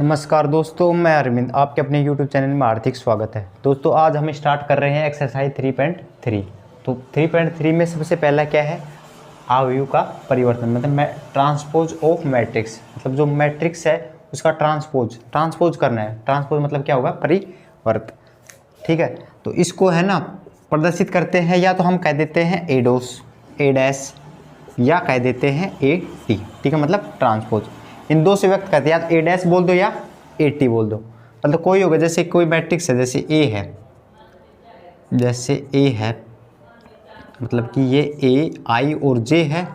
नमस्कार दोस्तों, मैं अरविंद, आपके अपने YouTube चैनल में हार्दिक स्वागत है। दोस्तों आज हम स्टार्ट कर रहे हैं एक्सरसाइज 3.3। तो 3.3 में सबसे पहला क्या है, आव्यूह का परिवर्तन, मतलब ट्रांसपोज ऑफ मैट्रिक्स, मतलब जो मैट्रिक्स है उसका ट्रांसपोज करना है। ट्रांसपोज मतलब क्या होगा, परिवर्त। ठीक है, तो इसको है ना प्रदर्शित करते हैं, या तो हम कह देते हैं ए डैश, या कह देते हैं ए टी। ठीक है, मतलब ट्रांसपोज, इन दो से व्यक्त करते हैं, या तो ए डैश बोल दो या ए टी बोल दो, मतलब कोई होगा। जैसे कोई मैट्रिक्स है, जैसे ए है, मतलब कि ये ए आई और जे है,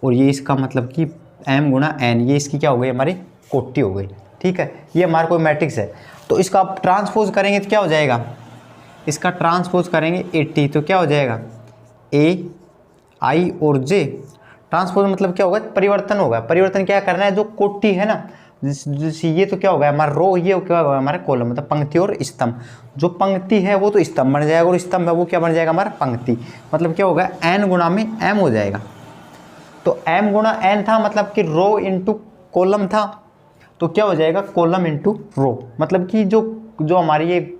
और ये इसका मतलब कि एम गुणा एन, ये इसकी क्या हो गई, हमारी कोटि हो गई। ठीक है, ये हमारा कोई मैट्रिक्स है, तो इसका आप ट्रांसपोज करेंगे तो क्या हो जाएगा, इसका ट्रांसपोज करेंगे ए टी, तो क्या हो जाएगा ए आई और जे। ट्रांसपोज मतलब क्या होगा, परिवर्तन होगा। परिवर्तन क्या करना है, जो कोटि है ना, जैसे ये तो क्या होगा हमारा रो, ये क्या होगा हमारा कॉलम, मतलब पंक्ति और स्तंभ। जो पंक्ति है वो तो स्तंभ बन जाएगा, और स्तंभ है वो क्या बन जाएगा हमारा पंक्ति। मतलब क्या होगा, एन गुणा में एम हो जाएगा। तो एम गुणा एन था, मतलब कि रो इंटू कॉलम था, तो क्या हो जाएगा कॉलम इंटू रो। मतलब कि जो हमारी ये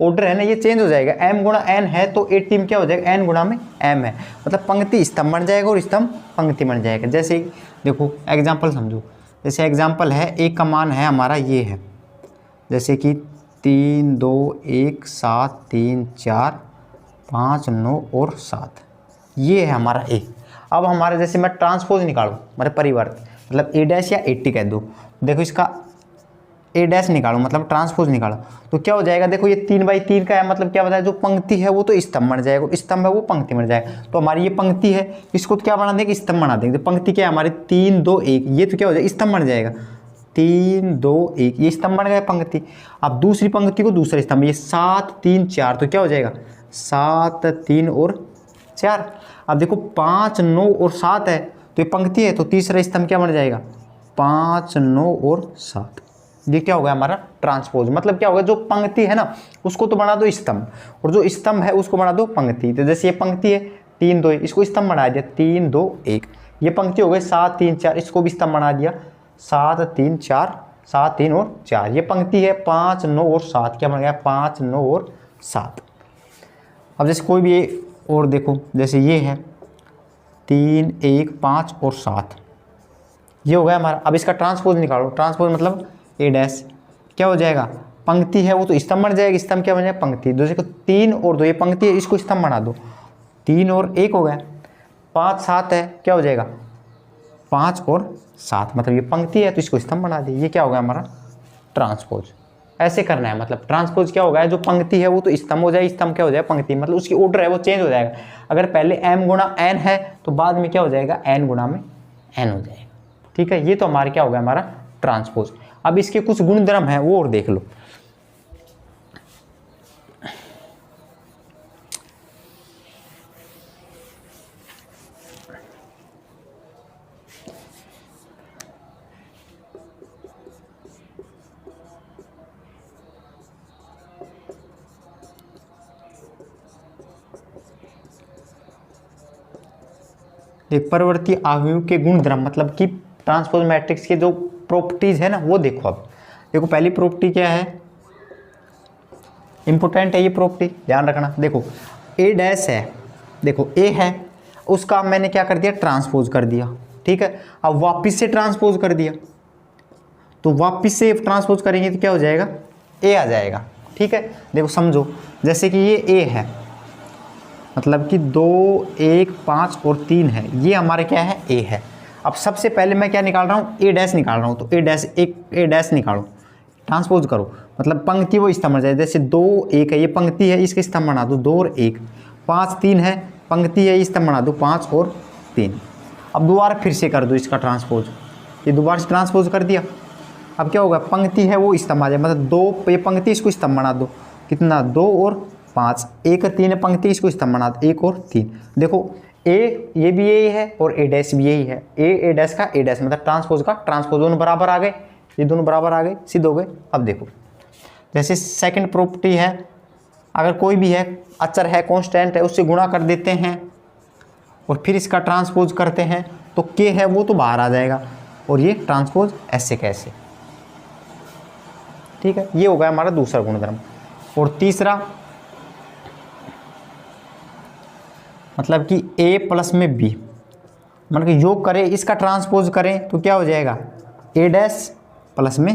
ऑर्डर है ना, ये चेंज हो जाएगा। एम गुणा एन है तो ए टीम क्या हो जाएगा, एन गुणा में एम है, मतलब पंक्ति स्तंभ बन जाएगा और स्तंभ पंक्ति बन जाएगा। जैसे देखो एग्जाम्पल समझो, जैसे एग्जाम्पल है, एक का मान है हमारा ये है, जैसे कि 3 2 1 7 3 4 5 9 और 7, ये है हमारा ए। अब हमारे जैसे मैं ट्रांसपोज निकालूँ, मतलब परिवर्त, मतलब ए डैश या ए टी कह दो। देखो इसका ए डैश निकालो, मतलब ट्रांसपोज निकालो, तो क्या हो जाएगा, देखो ये 3/3 का है, मतलब क्या बताया, जो पंक्ति है वो तो स्तंभ बन जाएगा, और स्तंभ है वो पंक्ति बन जाएगा। तो हमारी ये पंक्ति है, इसको क्या बना देंगे, स्तंभ बना देंगे। तो पंक्ति क्या है हमारी 3 2 1, ये तो क्या हो जाएगा, स्तंभ बन जाएगा। 3 2 1, ये स्तंभ बन गया पंक्ति। अब दूसरी पंक्ति को दूसरा स्तंभ, ये 7 3 4, तो क्या हो जाएगा 7 3 और 4। अब देखो 5 9 और 7 है, तो ये पंक्ति है, तो तीसरा स्तंभ क्या बन जाएगा 5 9 और 7। ये क्या होगा हमारा ट्रांसपोज। मतलब क्या होगा, जो पंक्ति है ना उसको तो बना दो स्तंभ, और जो स्तंभ है उसको बना दो पंक्ति। तो जैसे ये पंक्ति है 3 2 1, इसको स्तंभ बना दिया 3 2 1। ये पंक्ति हो गई 7 3 4, इसको भी स्तंभ बना दिया 7 3 4, 7 3 और 4। ये पंक्ति है 5 9 और 7, क्या बन गया 5 9 और 7। अब जैसे कोई भी और देखो, जैसे ये है 3 1 5 और 7, ये हो गया हमारा। अब इसका ट्रांसपोज निकालो। ट्रांसपोज मतलब ए डैश, क्या हो जाएगा, पंक्ति है वो तो स्तंभ बन जाएगा, स्तंभ क्या बन जाएगा पंक्ति। दूसरे को 3 और 2, ये पंक्ति है, इसको स्तंभ बना दो, 3 और 1 हो गया। 5 7 है, क्या हो जाएगा 5 और 7, मतलब ये पंक्ति है तो इसको स्तंभ बना दी। ये क्या होगा हमारा ट्रांसपोज। ऐसे करना है, मतलब ट्रांसपोज क्या होगा, जो पंक्ति है वो तो स्तंभ हो जाए, स्तंभ क्या हो जाए पंक्ति, मतलब उसकी ऑर्डर है वो चेंज हो जाएगा। अगर पहले एम गुणा एन है तो बाद में क्या हो जाएगा, एन गुणा में एन हो जाएगा। ठीक है, ये तो हमारा क्या होगा हमारा ट्रांसपोज। अब इसके कुछ गुणधर्म है वो और देख लो। एक परवर्ती आव्यूह के गुणधर्म, मतलब कि ट्रांसपोज मैट्रिक्स के जो प्रॉपर्टीज है ना वो देखो। अब देखो पहली प्रॉपर्टी क्या है, इंपोर्टेंट है ये प्रॉपर्टी, ध्यान रखना। देखो ए डैश है, देखो ए है, उसका मैंने क्या कर दिया, ट्रांसपोज कर दिया। ठीक है, अब वापस से ट्रांसपोज कर दिया, तो वापस से ट्रांसपोज करेंगे तो क्या हो जाएगा, ए आ जाएगा। ठीक है, देखो समझो, जैसे कि ये ए है, मतलब कि 2 1 5 और 3 है, ये हमारे क्या है ए है। अब सबसे पहले मैं क्या निकाल रहा हूँ, ए डैश निकाल रहा हूँ, तो ए डैश निकालो, ट्रांसपोज करो, मतलब पंक्ति वो स्तंभ बन जाए। जैसे 2 1 है, ये पंक्ति है, इसके स्तंभ बना दो 2 और 1। 5 3 है, पंक्ति है, स्तंभ बना दो 5 और 3। अब दोबारा फिर से कर दो इसका ट्रांसपोज, ये दोबारा से ट्रांसपोज कर दिया। अब क्या होगा, पंक्ति है वो स्तंभ आ जाए, मतलब 2 ये पंक्ति, इसको स्तंभ बना दो, कितना 2 और 5, 1 3 है पंक्ति, इसको स्तंभ बना दो 1 और 3। देखो ए ये भी यही है और ए डैश भी यही है, ए डैश का ए डैश, मतलब ट्रांसपोज का ट्रांसपोज, दोनों बराबर आ गए, ये दोनों बराबर आ गए, सिद्ध हो गए। अब देखो जैसे सेकंड प्रॉपर्टी है, अगर कोई भी है अचर है, कांस्टेंट है, उससे गुणा कर देते हैं और फिर इसका ट्रांसपोज करते हैं, तो के है वो तो बाहर आ जाएगा, और ये ट्रांसपोज ऐसे कैसे, ठीक है, ये हो गया हमारा दूसरा गुणधर्म। और तीसरा मतलब कि ए प्लस में बी, मतलब कि योग करें, इसका ट्रांसपोज करें तो क्या हो जाएगा, ए डैश प्लस में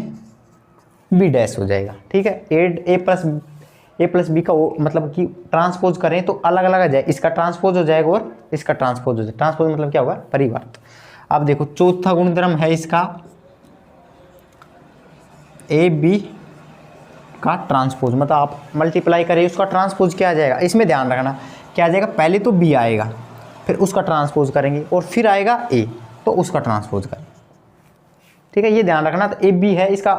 बी डैश हो जाएगा। ठीक है, ए प्लस बी का मतलब कि ट्रांसपोज करें तो अलग अलग आ जाए, इसका ट्रांसपोज हो जाएगा और इसका ट्रांसपोज हो जाएगा। ट्रांसपोज मतलब क्या होगा, परिवर्त। अब देखो चौथा गुणधर्म है इसका ए बी का ट्रांसपोज, मतलब आप मल्टीप्लाई करें उसका ट्रांसपोज क्या आ जाएगा, इसमें ध्यान रखना क्या आ जाएगा, पहले तो बी आएगा फिर उसका ट्रांसपोज करेंगे और फिर आएगा ए तो उसका ट्रांसपोज करेंगे। ठीक है, ये ध्यान रखना। तो ए बी है, इसका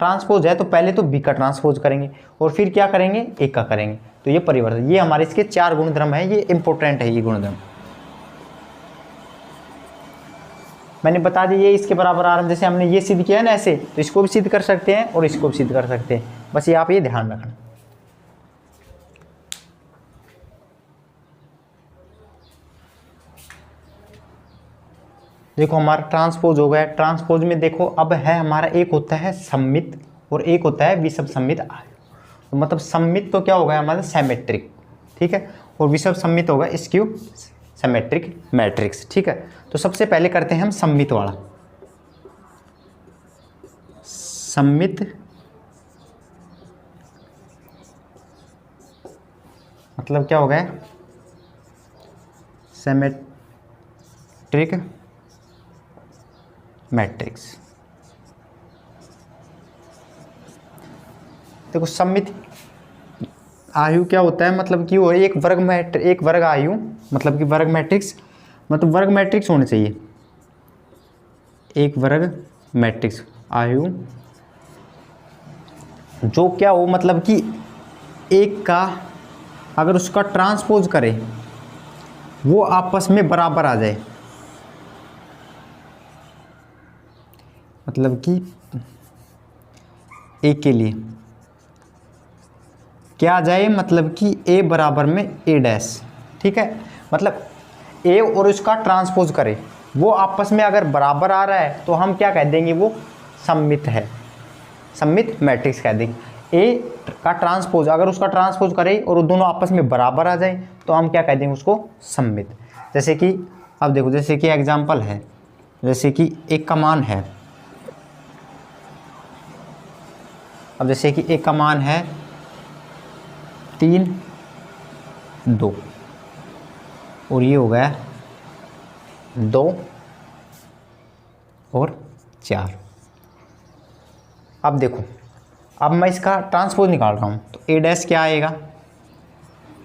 ट्रांसपोज है तो पहले तो बी का ट्रांसपोज करेंगे और फिर क्या करेंगे, ए का करेंगे। तो ये परिवर्तन, ये हमारे इसके 4 गुणधर्म है, ये इंपॉर्टेंट है ये गुणधर्म। मैंने बता दिया ये इसके बराबर आरम, जैसे हमने ये सिद्ध किया है ना ऐसे, तो इसको भी सिद्ध कर सकते हैं और इसको भी सिद्ध कर सकते हैं, बस ये आप ये ध्यान रखना। देखो हमारा ट्रांसपोज हो गया। ट्रांसपोज में देखो अब है हमारा, एक होता है सममित और एक होता है विषम सममित आयु। तो मतलब सममित तो क्या होगा हमारा, सिमेट्रिक। ठीक है, और विषम सममित होगा स्क्यू सिमेट्रिक मैट्रिक्स। ठीक है, तो सबसे पहले करते हैं हम सममित वाला। सममित मतलब क्या हो गया, सिमेट्रिक मैट्रिक्स। देखो सममित आयु क्या होता है, मतलब कि वो एक वर्ग आयु, मतलब कि वर्ग मैट्रिक्स, मतलब वर्ग मैट्रिक्स होने चाहिए, एक वर्ग मैट्रिक्स आयु जो क्या हो, मतलब कि एक का अगर उसका ट्रांसपोज करे वो आपस में बराबर आ जाए, मतलब कि ए के लिए क्या आ जाए, मतलब कि ए बराबर में ए डैश। ठीक है, मतलब ए और उसका ट्रांसपोज करे वो आपस में अगर बराबर आ रहा है तो हम क्या कह देंगे, वो सममित है, सममित मैट्रिक्स कह देंगे। ए का ट्रांसपोज अगर उसका ट्रांसपोज करे और वो दोनों आपस में बराबर आ जाए तो हम क्या कह देंगे उसको, सममित। जैसे कि अब देखो, जैसे कि एग्जाम्पल है, जैसे कि एक का मान है, अब जैसे कि एक का मान है 3 2 और ये हो गया 2 और 4। अब देखो, अब मैं इसका ट्रांसपोज निकाल रहा हूँ तो ए डैश क्या आएगा,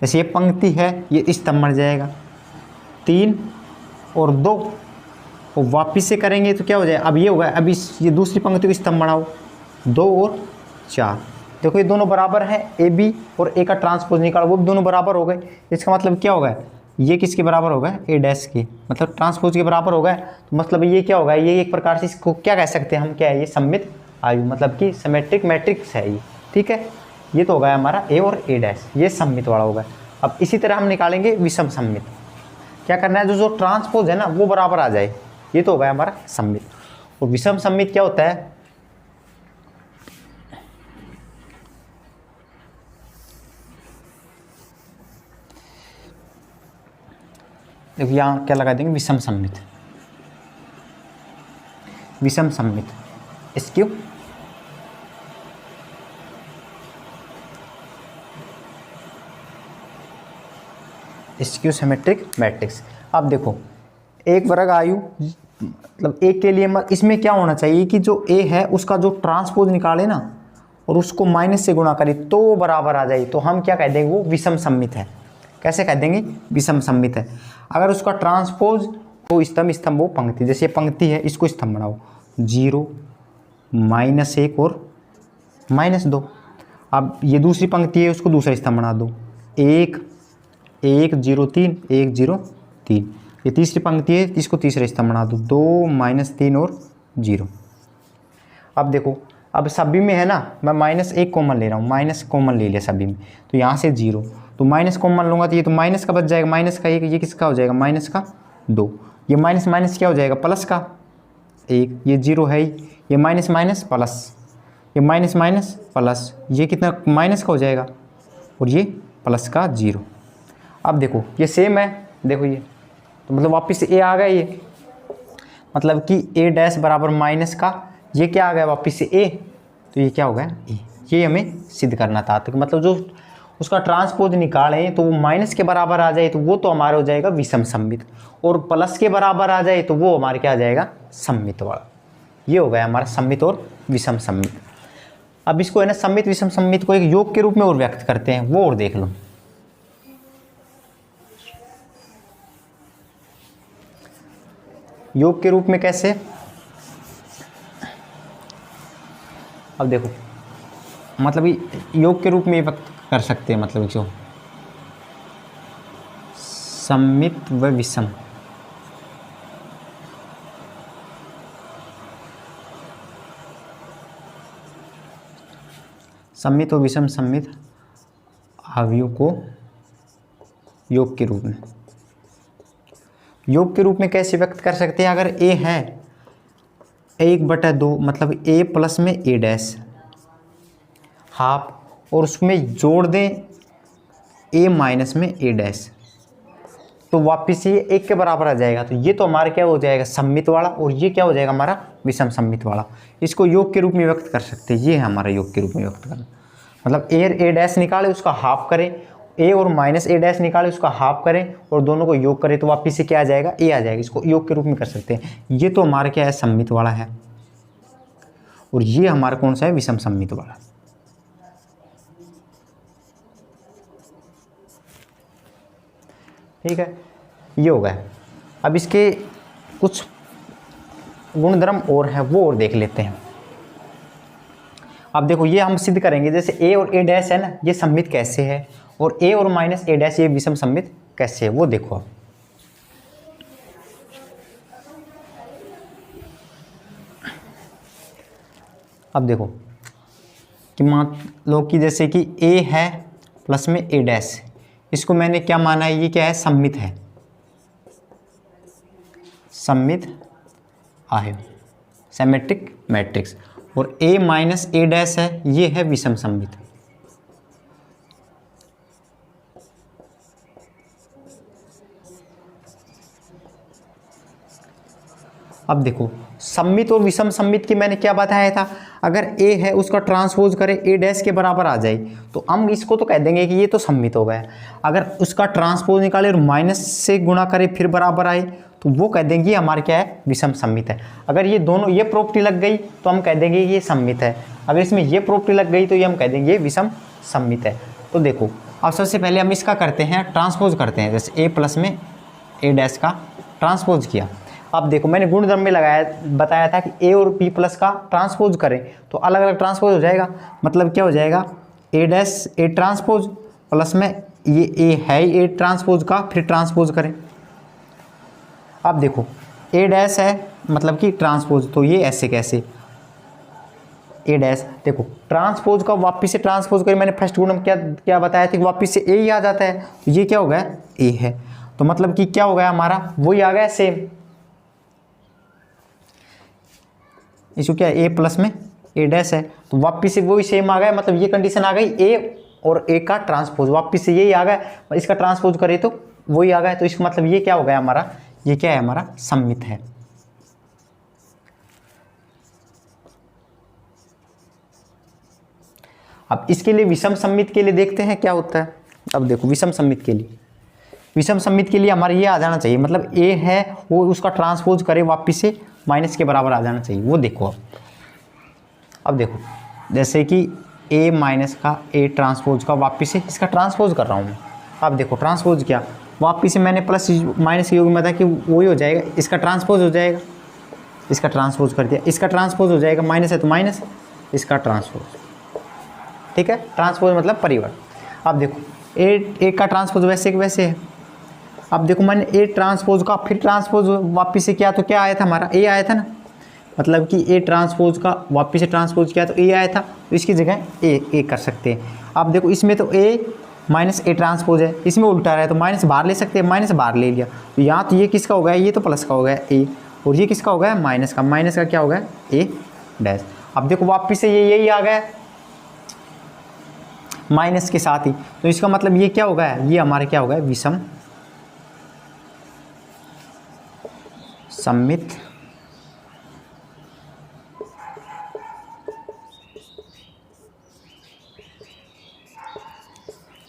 जैसे ये पंक्ति है ये स्तंभ बन जाएगा, 3 और 2 और वापिस से करेंगे तो क्या हो जाए, अब ये होगा, अब ये दूसरी पंक्ति को स्तंभ बनाओ, 2 और 4। देखो ये दोनों बराबर हैं, ए बी और ए का ट्रांसपोज निकालो वो भी दोनों बराबर हो गए। इसका मतलब क्या होगा, ये किसके बराबर होगा, ए डैश के, मतलब ट्रांसपोज के बराबर होगा। तो मतलब ये क्या होगा, ये एक प्रकार से इसको क्या कह सकते हैं हम, क्या है ये, सममित आयु, मतलब कि सिमेट्रिक मैट्रिक्स है ये। ठीक है, ये तो होगा हमारा ए और ए डैश, ये सममित वाला होगा। अब इसी तरह हम निकालेंगे विषम सममित। क्या करना है, जो ट्रांसपोज है ना वो बराबर आ जाए, ये तो होगा हमारा सममित। और विषम सममित क्या होता है, देखो यहाँ क्या लगा देंगे, विषम सममित, विषम सममित स्क्यू स्क्यू सिमेट्रिक मैट्रिक्स। अब देखो एक वर्ग आयु, मतलब ए के लिए इसमें क्या होना चाहिए कि जो ए है उसका जो ट्रांसपोज निकाले ना और उसको माइनस से गुणा करे तो वो बराबर आ जाए, तो हम क्या कह देंगे, वो विषम सममित है। कैसे कह देंगे, विषम सममित है। अगर उसका ट्रांसपोज हो स्तंभ वो पंक्ति, जैसे ये पंक्ति है इसको स्तंभ बनाओ, 0 -1 और -2। अब ये दूसरी पंक्ति है उसको दूसरा स्तंभ बना दो, 1 1 0 3 1 0 3। ये तीसरी पंक्ति है इसको तीसरा स्तंभ बना दो, 2 -3 और 0। अब देखो, अब सभी में है ना, मैं -1 कॉमन ले रहा हूँ, माइनस कॉमन ले लिया सभी में, तो यहाँ से 0, तो माइनस कॉमन लूँगा तो ये तो माइनस का बच जाएगा, माइनस का 1, ये किसका हो जाएगा, माइनस का 2, ये माइनस माइनस क्या हो जाएगा, प्लस का 1, ये 0 है ही, ये माइनस माइनस प्लस, ये माइनस माइनस प्लस, ये कितना माइनस का हो जाएगा और ये प्लस का 0। अब देखो ये सेम है, देखो ये तो मतलब वापस से ए आ गया, ये मतलब कि ए डैश बराबर माइनस का ये क्या आ गया वापस से ए, तो ये क्या हो गया ए। ये हमें सिद्ध करना था, तो मतलब जो उसका ट्रांसपोज निकालें तो वो माइनस के बराबर आ जाए तो वो तो हमारा हो जाएगा विषम सममित, और प्लस के बराबर आ जाए तो वो हमारे क्या आ जाएगा सममित वाला। ये हो गया हमारा सममित और विषम सममित। अब इसको है ना सममित विषम सममित को एक योग के रूप में और व्यक्त करते हैं, वो और देख लो। योग के रूप में कैसे, अब देखो मतलब योग के रूप में व्यक्त कर सकते हैं, मतलब जो सममित व विषम, सममित और विषम सममित अवयव को योग के रूप में, योग के रूप में कैसे व्यक्त कर सकते हैं। अगर ए है 1/2 मतलब ए प्लस में ए डैश हाफ, और उसमें जोड़ दें ए माइनस में ए डैश, तो वापिस ये 1 के बराबर आ जाएगा। तो ये तो हमारा क्या हो जाएगा सममित वाला, और ये क्या हो जाएगा हमारा विषम सममित वाला। इसको योग के रूप में व्यक्त कर सकते हैं, ये है हमारा योग के रूप में व्यक्त करना। मतलब ए डैश निकाले उसका हाफ करें, ए और माइनस ए डैश निकाले उसका हाफ करें और दोनों को योग करें तो वापिस से क्या आ जाएगा ए आ जाएगा। इसको योग के रूप में कर सकते हैं। ये तो हमारा क्या है सममित वाला है, और ये हमारा कौन सा है विषम सममित वाला। ठीक है, ये हो गया। अब इसके कुछ गुणधर्म और है वो और देख लेते हैं। अब देखो ये हम सिद्ध करेंगे, जैसे ए और ए डैश है ना, ये सममित कैसे है, और ए और माइनस ए डैश ये विषम सममित कैसे है वो देखो। अब देखो कि मान लो कि जैसे कि ए है प्लस में ए डैश, इसको मैंने क्या माना है, ये क्या है सममित है, सममित आयु सिमेट्रिक मैट्रिक्स, और ए माइनस ए डैश है ये है विषम सममित। अब देखो सममित और विषम सममित की मैंने क्या बताया था, अगर ए है उसका ट्रांसपोज करें ए डैश के बराबर आ जाए तो हम इसको तो कह देंगे कि ये तो सममित हो गया। अगर उसका ट्रांसपोज निकाले और माइनस से गुणा करे फिर बराबर आए तो वो कह देंगे ये हमारे क्या है विषम सममित है। अगर ये दोनों ये प्रॉपर्टी लग गई तो हम कह देंगे ये सममित है, अगर इसमें ये प्रॉपर्टी लग गई तो ये हम कह देंगे ये विषम सममित है। तो देखो अब सबसे पहले हम इसका करते हैं ट्रांसपोज करते हैं, जैसे ए प्लस में ए डैश का ट्रांसपोज किया। अब देखो मैंने गुणधर्म में बताया था कि ए और बी प्लस का ट्रांसपोज करें तो अलग अलग ट्रांसपोज हो जाएगा। मतलब क्या हो जाएगा ए डैश ए ट्रांसपोज प्लस में ये ए है ए ट्रांसपोज का फिर ट्रांसपोज करें। अब देखो ए डैश है मतलब कि ट्रांसपोज, तो ये ऐसे कैसे ए डैश, देखो ट्रांसपोज का वापिस से ट्रांसपोज करें, मैंने फर्स्ट गुण में क्या बताया था कि वापिस से ए ही आ जाता है, तो ये क्या हो गया ए है। तो मतलब कि क्या हो गया हमारा वही आ गया सेम, इसको क्या ए प्लस में ए डैश है तो वापिस से वही सेम आ गया। मतलब ये कंडीशन आ गई ए और ए का ट्रांसपोज, वापिस से यही आ गया, इसका ट्रांसपोज करे तो वही आ गया। तो इसका मतलब ये क्या हो गया हमारा, ये क्या है हमारा सममित है। अब इसके लिए विषम सममित के लिए देखते हैं क्या होता है। अब देखो विषम सममित के लिए, विषम सममित के लिए हमारा ये आ जाना चाहिए, मतलब ए है वो उसका ट्रांसपोज करे वापिस से माइनस के बराबर आ जाना चाहिए, वो देखो। अब देखो जैसे कि ए माइनस का ए ट्रांसपोज का वापिस से इसका ट्रांसपोज कर रहा हूँ मैं। अब देखो ट्रांसपोज किया वापिस से मैंने प्लस माइनस के योग में था कि वही हो जाएगा, इसका ट्रांसपोज हो जाएगा, इसका ट्रांसपोज कर दिया, इसका ट्रांसपोज हो जाएगा, माइनस है तो माइनस, इसका ट्रांसपोज, ठीक है। ट्रांसपोज मतलब परिवर्तन। अब देखो ए का ट्रांसपोज वैसे के वैसे है। अब देखो मैंने ए ट्रांसपोज का फिर ट्रांसपोज वापिस से किया तो क्या आया था हमारा ए आया था ना, मतलब कि ए ट्रांसपोज का वापिस से ट्रांसपोज किया तो ए आया था, तो इसकी जगह ए कर सकते हैं। अब देखो इसमें तो ए माइनस ए ट्रांसपोज है, इसमें उल्टा रहा है तो माइनस बाहर ले सकते हैं, माइनस बाहर ले लिया तो यहाँ तो ये किसका हो गया, ये तो प्लस का हो गया ए, और ये किसका हो गया माइनस का क्या हो गया ए डैश। अब देखो वापिस से ये यही आ गया माइनस के साथ ही, तो इसका मतलब ये क्या होगा, ये हमारे क्या होगा, विषम सममित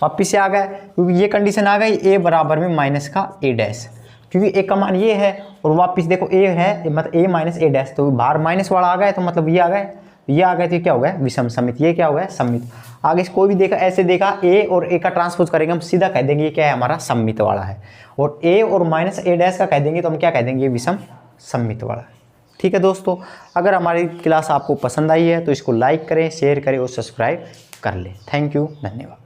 वापिस से आ गया, क्योंकि ये कंडीशन आ गई ए बराबर में माइनस का ए डैश, क्योंकि ए का मान ये है और वापिस देखो ए है मतलब ए माइनस ए डैश, तो बाहर माइनस वाला आ गया तो मतलब ये आ गए, ये आ गए तो क्या हो गया विषम समित, ये क्या हो गया सम्मित। आगे कोई भी देखा ऐसे देखा ए और ए का ट्रांसपोज करेंगे हम सीधा कह देंगे ये क्या है हमारा सम्मित वाला है, और ए और माइनस ए डैश का कह देंगे तो हम क्या कह देंगे ये विषम सम्मित वाला है। ठीक है दोस्तों, अगर हमारी क्लास आपको पसंद आई है तो इसको लाइक करें, शेयर करें और सब्सक्राइब कर लें। थैंक यू, धन्यवाद।